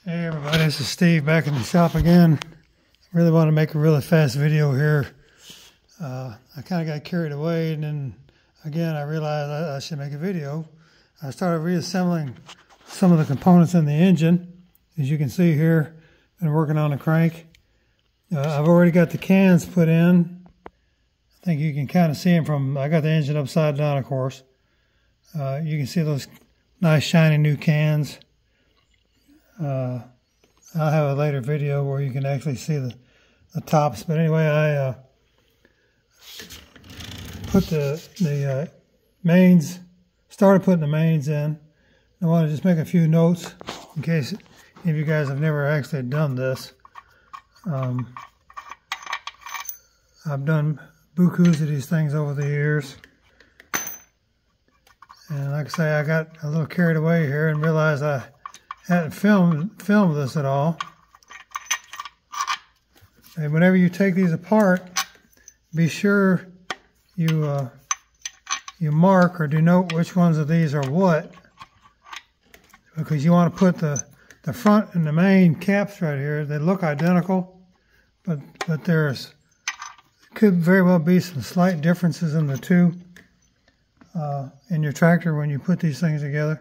Hey everybody, this is Steve back in the shop again. I really want to make a really fast video here. I kind of got carried away, and then again I realized I should make a video. I started reassembling some of the components in the engine. As you can see here, been working on the crank. I've already got the cans put in. I think you can kind of see them from, I got the engine upside down, of course. You can see those nice shiny new cans. I'll have a later video where you can actually see the tops. But anyway, I put the mains, started putting the mains in. I want to just make a few notes in case any of you guys have never actually done this. I've done bukus of these things over the years. And like I say, I got a little carried away here and realized I hadn't filmed this at all. And whenever you take these apart, be sure you mark or denote which ones of these are what, because you want to put the front and the main caps right here. They look identical, but there's could very well be some slight differences in the two in your tractor when you put these things together.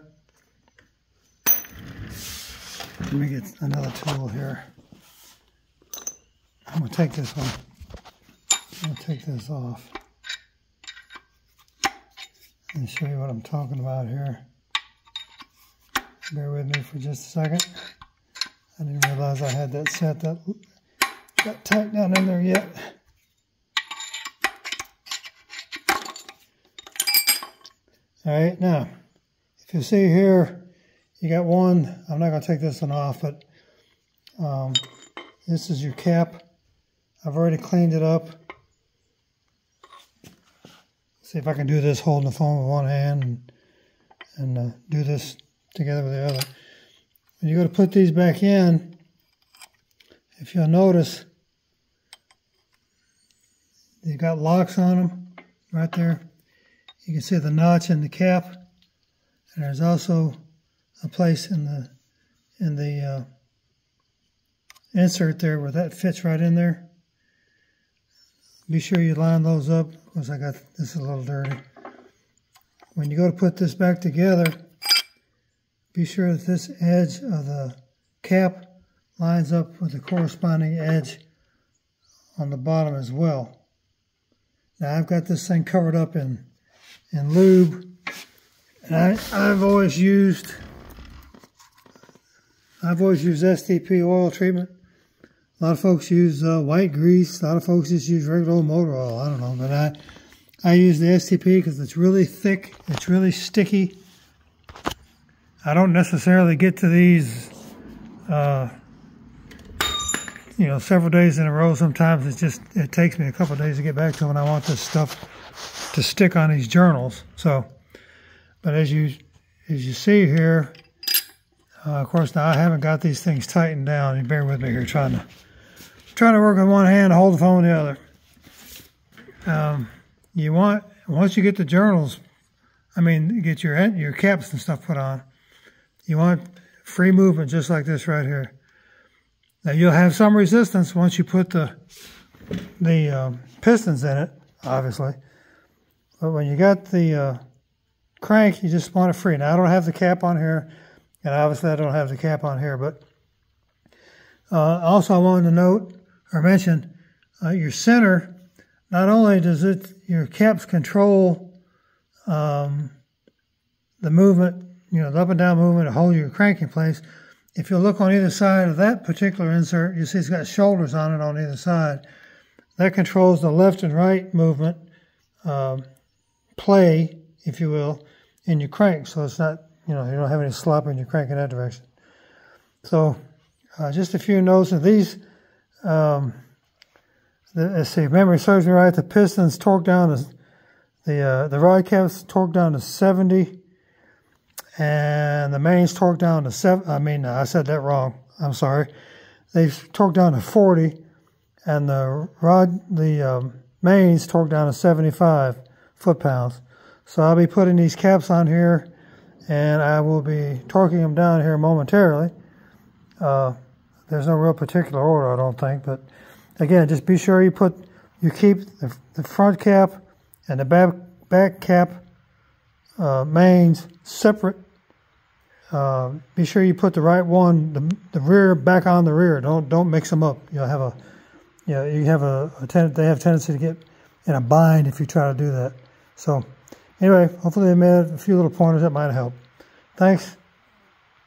Let me get another tool here. I'm going to take this one. I'm going to take this off and show you what I'm talking about here. Bear with me for just a second. I didn't realize I had that set that got tight down in there yet. Alright, now, if you see here, you got one, I'm not going to take this one off, but this is your cap. I've already cleaned it up. See if I can do this holding the phone with one hand and do this together with the other. When you go to put these back in, if you'll notice, they've got locks on them right there. You can see the notch in the cap, and there's also a place in the insert there where that fits right in there. Be sure you line those up, because I got this a little dirty. When you go to put this back together, be sure that this edge of the cap lines up with the corresponding edge on the bottom as well. Now I've got this thing covered up in lube, and I've always used STP oil treatment. A lot of folks use white grease. A lot of folks just use regular old motor oil. I don't know, but I use the STP because it's really thick. It's really sticky. I don't necessarily get to these, several days in a row. Sometimes it takes me a couple of days to get back to them, and I want this stuff to stick on these journals. So, but as you see here, of course, now I haven't got these things tightened down. You bear with me here, trying to work with one hand, hold the phone with the other. You want, once you get the journals, get your caps and stuff put on, you want free movement just like this right here. Now you'll have some resistance once you put the pistons in it, obviously. But when you got the crank, you just want it free. Now I don't have the cap on here, and obviously I don't have the cap on here, but also I wanted to note or mention your center. Not only does your caps control the movement, the up and down movement to hold your crank in place. If you look on either side of that particular insert, you see it's got shoulders on it on either side. That controls the left and right movement, play, if you will, in your crank. So it's not, you don't have any slop in your crank in that direction. So just a few notes of these. Let's see, if memory serves me right, the pistons torqued down to, the rod caps torqued down to 70, and the mains torqued down to 7. I said that wrong. I'm sorry. They've torqued down to 40, and the mains torqued down to 75 foot-pounds. So I'll be putting these caps on here, and I will be torquing them down here momentarily. There's no real particular order, I don't think, but again, just be sure you keep the front cap and the back cap mains separate. Be sure you put the right one, the rear back on the rear. Don't mix them up. They have a tendency to get in a bind if you try to do that. So anyway, hopefully I made a few little pointers that might help. Thanks.